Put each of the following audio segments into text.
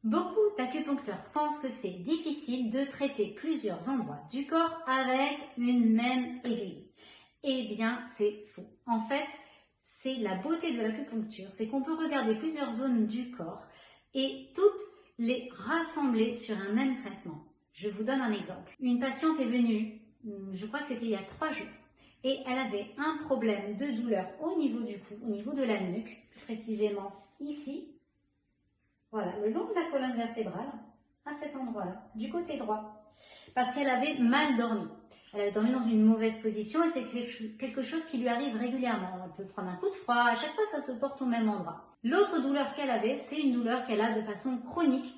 Beaucoup d'acupuncteurs pensent que c'est difficile de traiter plusieurs endroits du corps avec une même aiguille. Eh bien, c'est faux. En fait, c'est la beauté de l'acupuncture, c'est qu'on peut regarder plusieurs zones du corps et toutes les rassembler sur un même traitement. Je vous donne un exemple. Une patiente est venue, je crois que c'était il y a 3 jours, et elle avait un problème de douleur au niveau du cou, au niveau de la nuque, plus précisément ici. Voilà, le long de la colonne vertébrale, à cet endroit-là, du côté droit. Parce qu'elle avait mal dormi. Elle avait dormi dans une mauvaise position et c'est quelque chose qui lui arrive régulièrement. Elle peut prendre un coup de froid, à chaque fois ça se porte au même endroit. L'autre douleur qu'elle avait, c'est une douleur qu'elle a de façon chronique.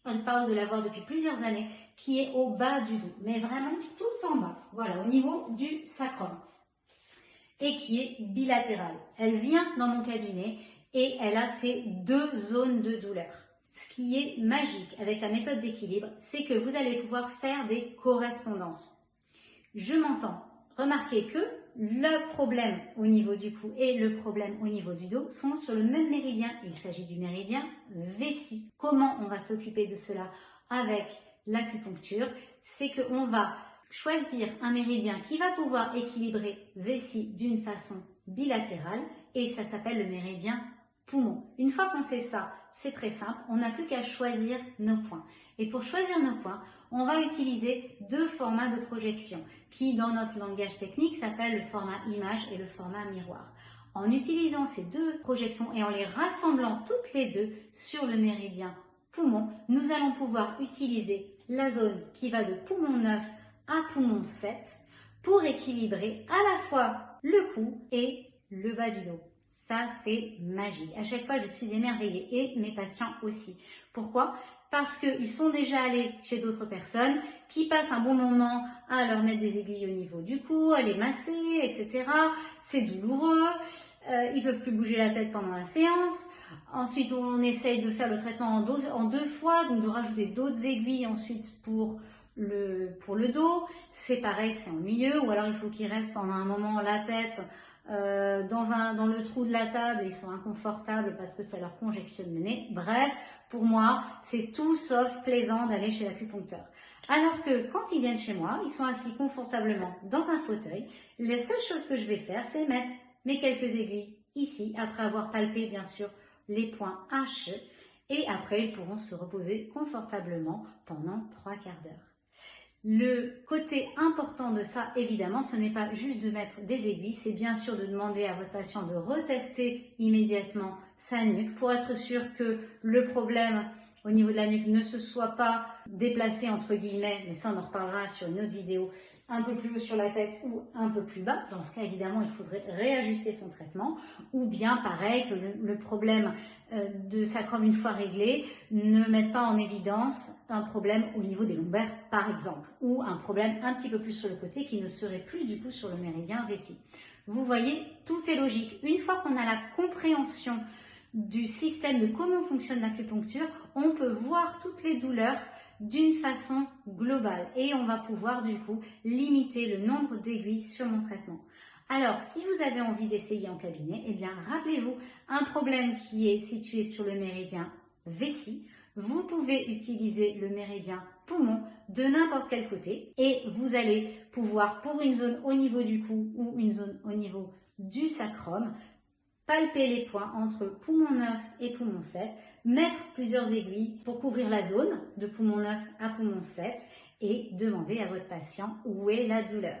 Elle parle de l'avoir depuis plusieurs années, qui est au bas du dos, mais vraiment tout en bas, voilà, au niveau du sacrum, et qui est bilatérale. Elle vient dans mon cabinet et elle a ces 2 zones de douleur. Ce qui est magique avec la méthode d'équilibre, c'est que vous allez pouvoir faire des correspondances. Je m'entends. Remarquez que le problème au niveau du cou et le problème au niveau du dos sont sur le même méridien. Il s'agit du méridien vessie. Comment on va s'occuper de cela avec l'acupuncture? C'est qu'on va choisir un méridien qui va pouvoir équilibrer vessie d'une façon bilatérale et ça s'appelle le méridien poumon. Une fois qu'on sait ça, c'est très simple, on n'a plus qu'à choisir nos points. Et pour choisir nos points, on va utiliser 2 formats de projection qui, dans notre langage technique, s'appellent le format image et le format miroir. En utilisant ces 2 projections et en les rassemblant toutes les 2 sur le méridien poumon, nous allons pouvoir utiliser la zone qui va de poumon 9 à poumon 7 pour équilibrer à la fois le cou et le bas du dos. Ça, c'est magique. À chaque fois, je suis émerveillée et mes patients aussi. Pourquoi? Parce qu'ils sont déjà allés chez d'autres personnes qui passent un bon moment à leur mettre des aiguilles au niveau du cou, à les masser, etc. C'est douloureux. Ils peuvent plus bouger la tête pendant la séance. Ensuite, on essaye de faire le traitement en 2 fois, donc de rajouter d'autres aiguilles ensuite pour le dos. C'est pareil, c'est ennuyeux. Ou alors, il faut qu'ils restent pendant un moment la tête dans le trou de la table et ils sont inconfortables parce que ça leur congestionne le nez. Bref, pour moi, c'est tout sauf plaisant d'aller chez l'acupuncteur. Alors que quand ils viennent chez moi, ils sont assis confortablement dans un fauteuil. Les seules choses que je vais faire, c'est mettre mes quelques aiguilles ici, après avoir palpé bien sûr les points H. Et après, ils pourront se reposer confortablement pendant 3/4 d'heure. Le côté important de ça, évidemment, ce n'est pas juste de mettre des aiguilles, c'est bien sûr de demander à votre patient de retester immédiatement sa nuque pour être sûr que le problème au niveau de la nuque ne se soit pas déplacé entre guillemets, mais ça on en reparlera sur une autre vidéo, un peu plus haut sur la tête ou un peu plus bas. Dans ce cas, évidemment, il faudrait réajuster son traitement ou bien, pareil, que le problème de sacrum, une fois réglé, ne mette pas en évidence un problème au niveau des lombaires, par exemple, ou un problème un petit peu plus sur le côté qui ne serait plus du coup sur le méridien vessie. Vous voyez, tout est logique. Une fois qu'on a la compréhension du système de comment fonctionne l'acupuncture, on peut voir toutes les douleurs d'une façon globale et on va pouvoir du coup limiter le nombre d'aiguilles sur mon traitement. Alors, si vous avez envie d'essayer en cabinet, eh bien, rappelez-vous un problème qui est situé sur le méridien vessie. Vous pouvez utiliser le méridien poumon de n'importe quel côté et vous allez pouvoir, pour une zone au niveau du cou ou une zone au niveau du sacrum, palper les points entre poumon 9 et poumon 7, mettre plusieurs aiguilles pour couvrir la zone de poumon 9 à poumon 7 et demander à votre patient où est la douleur.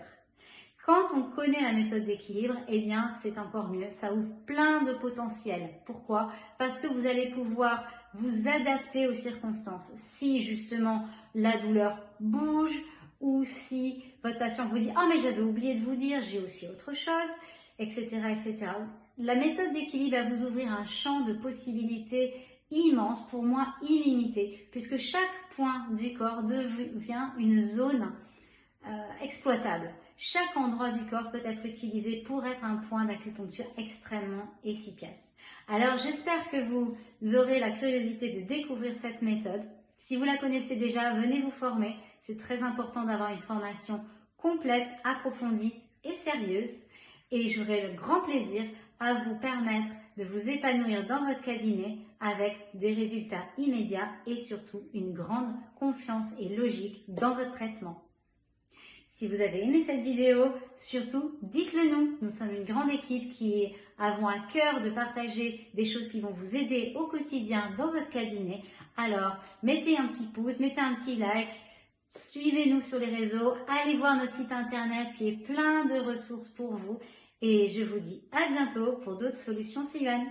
Quand on connaît la méthode d'équilibre, eh bien c'est encore mieux, ça ouvre plein de potentiel. Pourquoi? Parce que vous allez pouvoir vous adapter aux circonstances. Si justement la douleur bouge ou si votre patient vous dit « Ah mais j'avais oublié de vous dire, j'ai aussi autre chose », etc., etc. La méthode d'équilibre va vous ouvrir un champ de possibilités immense, pour moi illimité, puisque chaque point du corps devient une zone exploitable. Chaque endroit du corps peut être utilisé pour être un point d'acupuncture extrêmement efficace. Alors j'espère que vous aurez la curiosité de découvrir cette méthode. Si vous la connaissez déjà, venez vous former. C'est très important d'avoir une formation complète, approfondie et sérieuse. Et j'aurai le grand plaisir à vous permettre de vous épanouir dans votre cabinet avec des résultats immédiats et surtout une grande confiance et logique dans votre traitement. Si vous avez aimé cette vidéo, surtout dites-le nous. Nous sommes une grande équipe qui avons à cœur de partager des choses qui vont vous aider au quotidien dans votre cabinet. Alors, mettez un petit pouce, mettez un petit like, suivez-nous sur les réseaux, allez voir notre site internet qui est plein de ressources pour vous. Et je vous dis à bientôt pour d'autres solutions. C'est Yuan.